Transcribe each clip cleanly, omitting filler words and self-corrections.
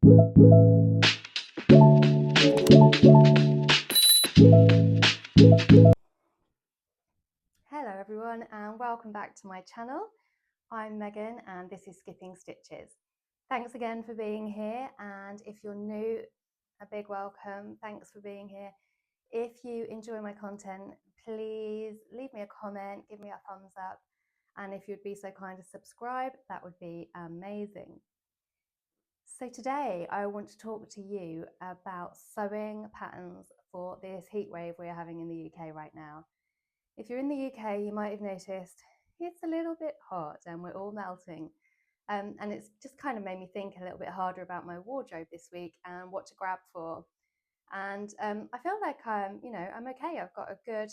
Hello everyone and welcome back to my channel. I'm Megan and this is Skipping Stitches. Thanks again for being here, and if you're new, a big welcome. Thanks for being here. If you enjoy my content, please leave me a comment, give me a thumbs up, and if you'd be so kind to subscribe, that would be amazing. So today I want to talk to you about sewing patterns for this heat wave we're having in the UK right now. If you're in the UK, you might have noticed it's a little bit hot and we're all melting. And it's just kind of made me think a little bit harder about my wardrobe this week and what to grab for. And I feel like I'm okay. I've got a good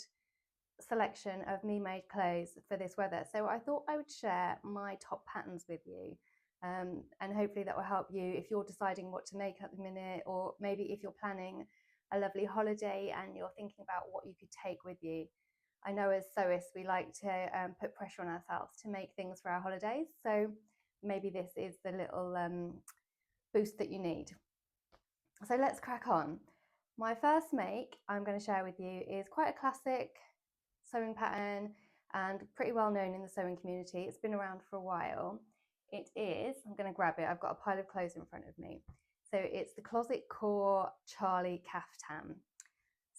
selection of me-made clothes for this weather. So I thought I would share my top patterns with you. And hopefully that will help you if you're deciding what to make at the minute, or maybe if you're planning a lovely holiday and you're thinking about what you could take with you. I know as sewists, we like to put pressure on ourselves to make things for our holidays. So maybe this is the little boost that you need. So let's crack on. My first make I'm going to share with you is quite a classic sewing pattern and pretty well known in the sewing community. It's been around for a while. It is, I'm going to grab it, I've got a pile of clothes in front of me. So it's the Closet Core Charlie Caftan.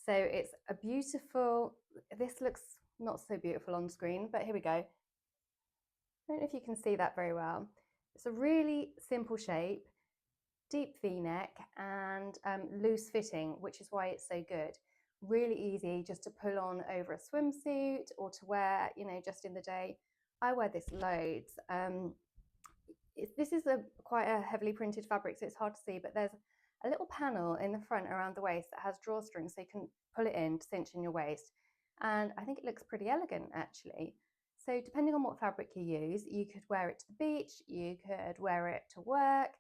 So it's a beautiful, this looks not so beautiful on screen, but here we go. I don't know if you can see that very well. It's a really simple shape, deep V-neck and loose fitting, which is why it's so good. Really easy just to pull on over a swimsuit or to wear, just in the day. I wear this loads. This is quite a heavily printed fabric, so it's hard to see, but there's a little panel in the front around the waist that has drawstrings, so you can pull it in to cinch in your waist. And I think it looks pretty elegant actually. So depending on what fabric you use, you could wear it to the beach, you could wear it to work,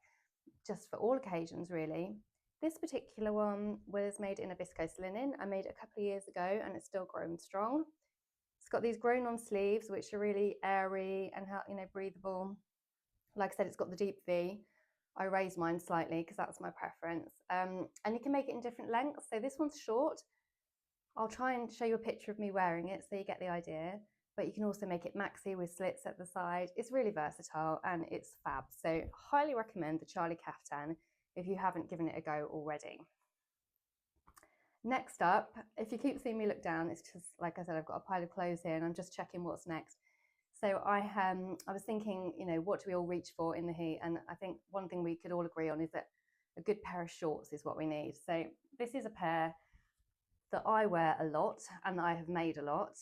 just for all occasions really. This particular one was made in a viscose linen. I made it a couple of years ago and it's still grown strong. It's got these grown on sleeves which are really airy and breathable. Like I said, it's got the deep V. I raised mine slightly because that's my preference. And you can make it in different lengths. So this one's short. I'll try and show you a picture of me wearing it so you get the idea. But you can also make it maxi with slits at the side. It's really versatile and it's fab. So highly recommend the Charlie Caftan if you haven't given it a go already. Next up, if you keep seeing me look down, it's because, like I said, I've got a pile of clothes here and I'm just checking what's next. So I was thinking, what do we all reach for in the heat? And I think one thing we could all agree on is that a good pair of shorts is what we need. So this is a pair that I wear a lot and that I have made a lot.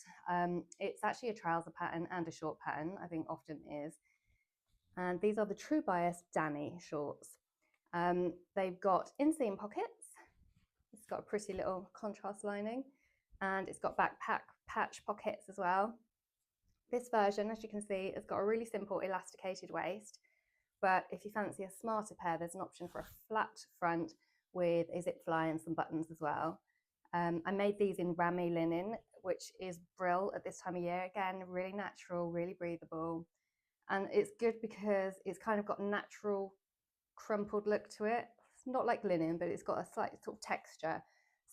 It's actually a trouser pattern and a short pattern, I think often is. And these are the True Bias Dani shorts. They've got inseam pockets. It's got a pretty little contrast lining, and it's got backpack patch pockets as well. This version, as you can see, has got a really simple elasticated waist, but if you fancy a smarter pair, there's an option for a flat front with a zip fly and some buttons as well. I made these in ramie linen, which is brill at this time of year. Again, really natural, really breathable. And it's good because it's kind of got a natural crumpled look to it. It's not like linen, but it's got a slight sort of texture.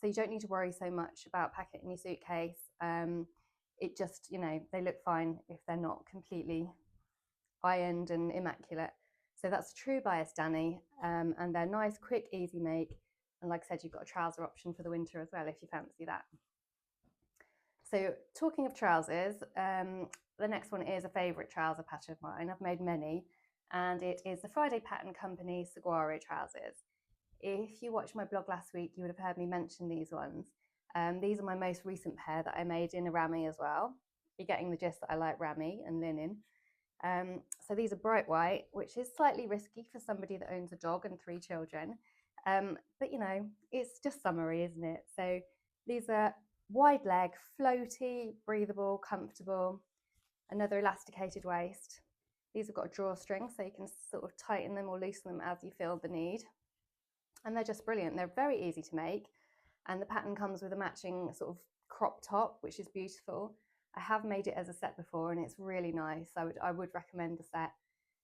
So you don't need to worry so much about packing it in your suitcase. It just, they look fine if they're not completely ironed and immaculate. So that's True Bias Dani, and they're nice, quick, easy make. And like I said, you've got a trouser option for the winter as well if you fancy that. So talking of trousers, the next one is a favourite trouser pattern of mine. I've made many, and it is the Friday Pattern Company Saguaro Trousers. If you watched my blog last week, you would have heard me mention these ones. These are my most recent pair that I made in a ramie as well. You're getting the gist that I like ramie and linen. So these are bright white, which is slightly risky for somebody that owns a dog and 3 children. But it's just summery, isn't it? So these are wide leg, floaty, breathable, comfortable, another elasticated waist. These have got a drawstring, so you can sort of tighten them or loosen them as you feel the need. And they're just brilliant. They're very easy to make. And the pattern comes with a matching sort of crop top, which is beautiful. I have made it as a set before and it's really nice. I would recommend the set.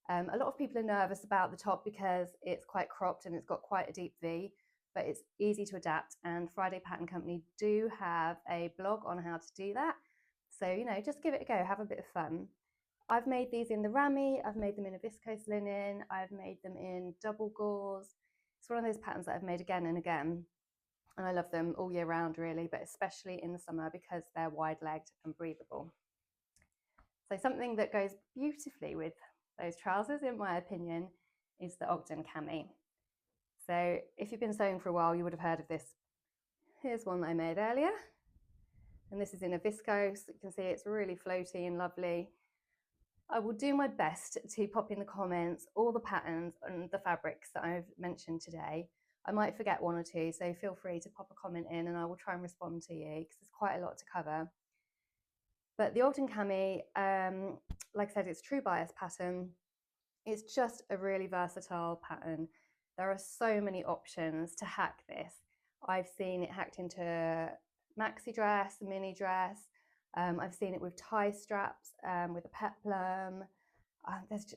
A lot of people are nervous about the top because it's quite cropped and it's got quite a deep V, but it's easy to adapt, and Friday Pattern Company do have a blog on how to do that. So, you know, just give it a go, have a bit of fun. I've made these in the rami, I've made them in a viscose linen, I've made them in double gauze. It's one of those patterns that I've made again and again, and I love them all year round really, but especially in the summer because they're wide-legged and breathable. So something that goes beautifully with those trousers, in my opinion, is the Ogden Cami. So if you've been sewing for a while, you would have heard of this. Here's one that I made earlier, and this is in a viscose. You can see it's really floaty and lovely. I will do my best to pop in the comments all the patterns and the fabrics that I've mentioned today. I might forget one or two, so feel free to pop a comment in and I will try and respond to you because there's quite a lot to cover. But the Ogden Cami, like I said, it's true bias pattern. It's just a really versatile pattern. There are so many options to hack this. I've seen it hacked into maxi dress, mini dress. I've seen it with tie straps, with a peplum.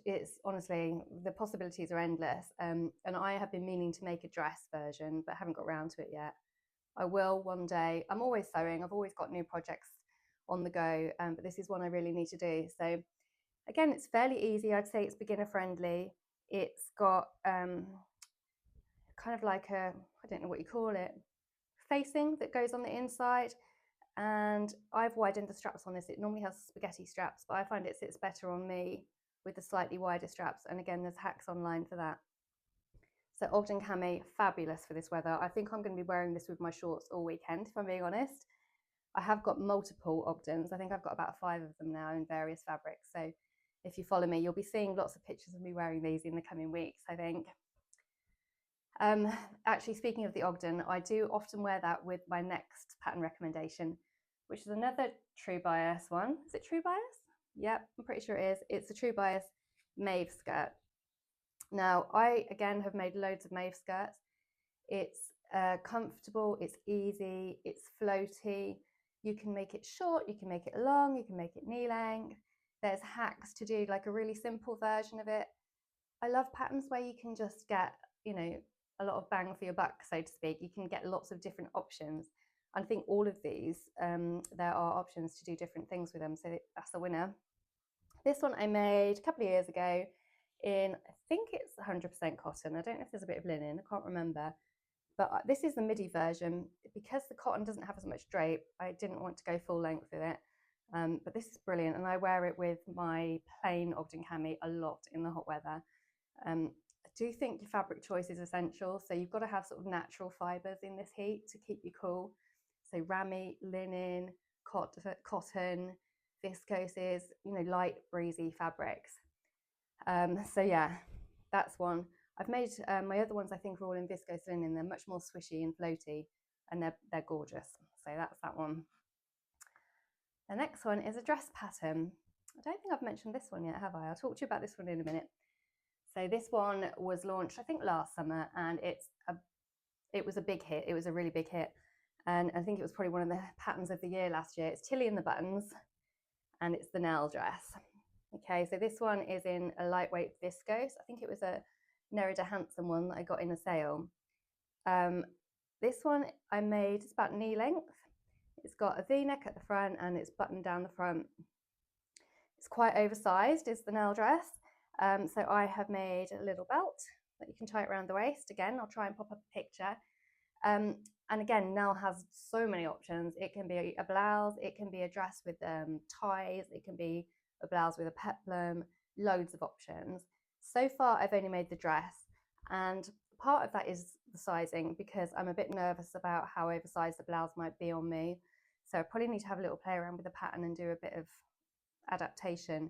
It's honestly, the possibilities are endless. And I have been meaning to make a dress version, but haven't got around to it yet. I will one day. I'm always sewing. I've always got new projects on the go, but this is one I really need to do. So again, it's fairly easy. I'd say it's beginner friendly. It's got kind of like a, I don't know what you call it, facing that goes on the inside. And I've widened the straps on this. It normally has spaghetti straps, but I find it sits better on me with the slightly wider straps. And again, there's hacks online for that. So Ogden Cami, fabulous for this weather. I think I'm going to be wearing this with my shorts all weekend, if I'm being honest. I have got multiple Ogdens. I think I've got about 5 of them now in various fabrics. So if you follow me, you'll be seeing lots of pictures of me wearing these in the coming weeks, I think. Actually, speaking of the Ogden, I do often wear that with my next pattern recommendation, which is another true bias one. Is it true bias? Yep, I'm pretty sure it is. It's a true bias mave skirt. Now, I, again, have made loads of mave skirts. It's comfortable, it's easy, it's floaty. You can make it short, you can make it long, you can make it knee length. There's hacks to do like a really simple version of it. I love patterns where you can just get, you know, a lot of bang for your buck, so to speak. You can get lots of different options. I think all of these, there are options to do different things with them, so that's a winner. This one I made a couple of years ago in, I think it's 100% cotton. I don't know if there's a bit of linen, I can't remember. But this is the midi version. Because the cotton doesn't have as much drape, I didn't want to go full length with it. But this is brilliant, and I wear it with my plain Ogden Cami a lot in the hot weather. I do think your fabric choice is essential, so you've got to have sort of natural fibres in this heat to keep you cool. So rami, linen, cotton, viscoses, you know, light breezy fabrics. So yeah, that's one. I've made my other ones, I think, are all in viscose linen. They're much more swishy and floaty, and they're gorgeous. So that's that one. The next one is a dress pattern. I don't think I've mentioned this one yet, have I? I'll talk to you about this one in a minute. So this one was launched, I think, last summer, and it was a big hit. It was a really big hit, and I think it was probably one of the patterns of the year last year. It's Tilly in the buttons, and it's the Nell dress. Okay, so this one is in a lightweight viscose. I think it was a Nerida Handsome one that I got in a sale. This one I made, it's about knee length. It's got a V-neck at the front and it's buttoned down the front. It's quite oversized, is the Nell dress. So I have made a little belt that you can tie it around the waist. Again, I'll try and pop up a picture. And again, Nell has so many options. It can be a blouse, it can be a dress with ties, it can be a blouse with a peplum, loads of options. So far, I've only made the dress, and part of that is the sizing, because I'm a bit nervous about how oversized the blouse might be on me. So I probably need to have a little play around with the pattern and do a bit of adaptation.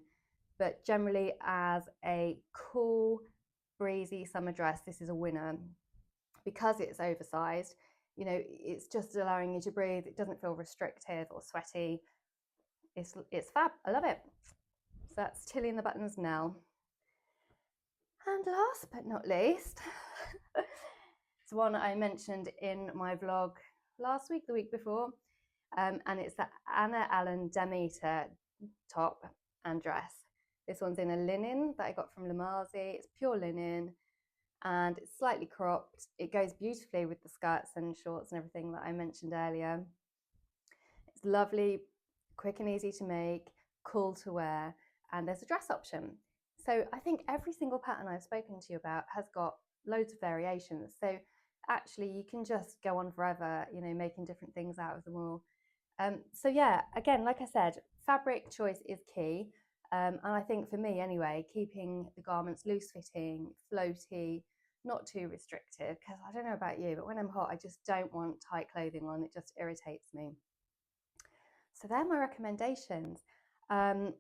But generally, as a cool, breezy summer dress, this is a winner. Because it's oversized, you know, it's just allowing you to breathe. It doesn't feel restrictive or sweaty. It's fab. I love it. So that's Tilly in the buttons now. And last but not least, it's one I mentioned in my vlog last week, the week before, and it's the Allen Demeter top and dress. This one's in a linen that I got from Lamarzi. It's pure linen and it's slightly cropped. It goes beautifully with the skirts and shorts and everything that I mentioned earlier. It's lovely, quick and easy to make, cool to wear, and there's a dress option. So I think every single pattern I've spoken to you about has got loads of variations. So actually you can just go on forever, you know, making different things out of them all. So yeah, again, like I said, fabric choice is key. And I think for me anyway, keeping the garments loose fitting, floaty, not too restrictive, because I don't know about you, but when I'm hot, I just don't want tight clothing on. It just irritates me. So they're my recommendations. I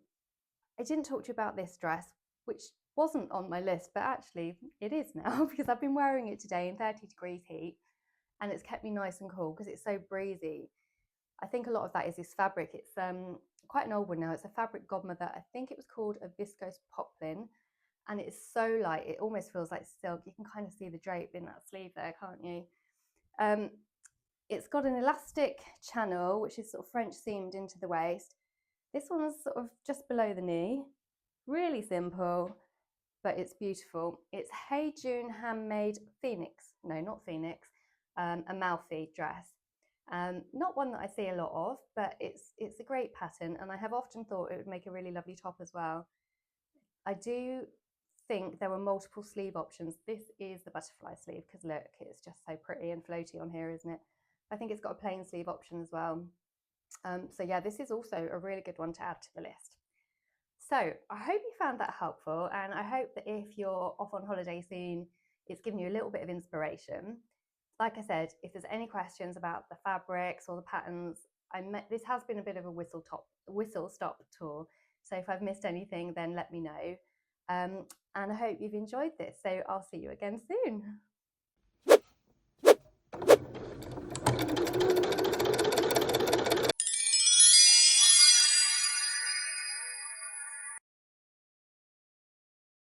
didn't talk to you about this dress, which wasn't on my list, but actually it is now because I've been wearing it today in 30 degrees heat and it's kept me nice and cool because it's so breezy. I think a lot of that is this fabric. It's quite an old one now. It's a fabric godmother. I think it was called a viscose poplin, and it's so light. It almost feels like silk. You can kind of see the drape in that sleeve there, can't you? It's got an elastic channel, which is sort of French seamed into the waist. This one's sort of just below the knee. Really simple, but it's beautiful. It's Hey June handmade Phoenix. No, not Phoenix. Amalfi dress. Not one that I see a lot of, but it's a great pattern, and I have often thought it would make a really lovely top as well. I do think there were multiple sleeve options. This is the butterfly sleeve because look, it's just so pretty and floaty on here, isn't it? I think it's got a plain sleeve option as well. So yeah, this is also a really good one to add to the list. So I hope you found that helpful, and I hope that if you're off on holiday soon, it's given you a little bit of inspiration. Like I said, if there's any questions about the fabrics or the patterns, this has been a bit of a whistle stop tour. So if I've missed anything, then let me know. And I hope you've enjoyed this. So I'll see you again soon.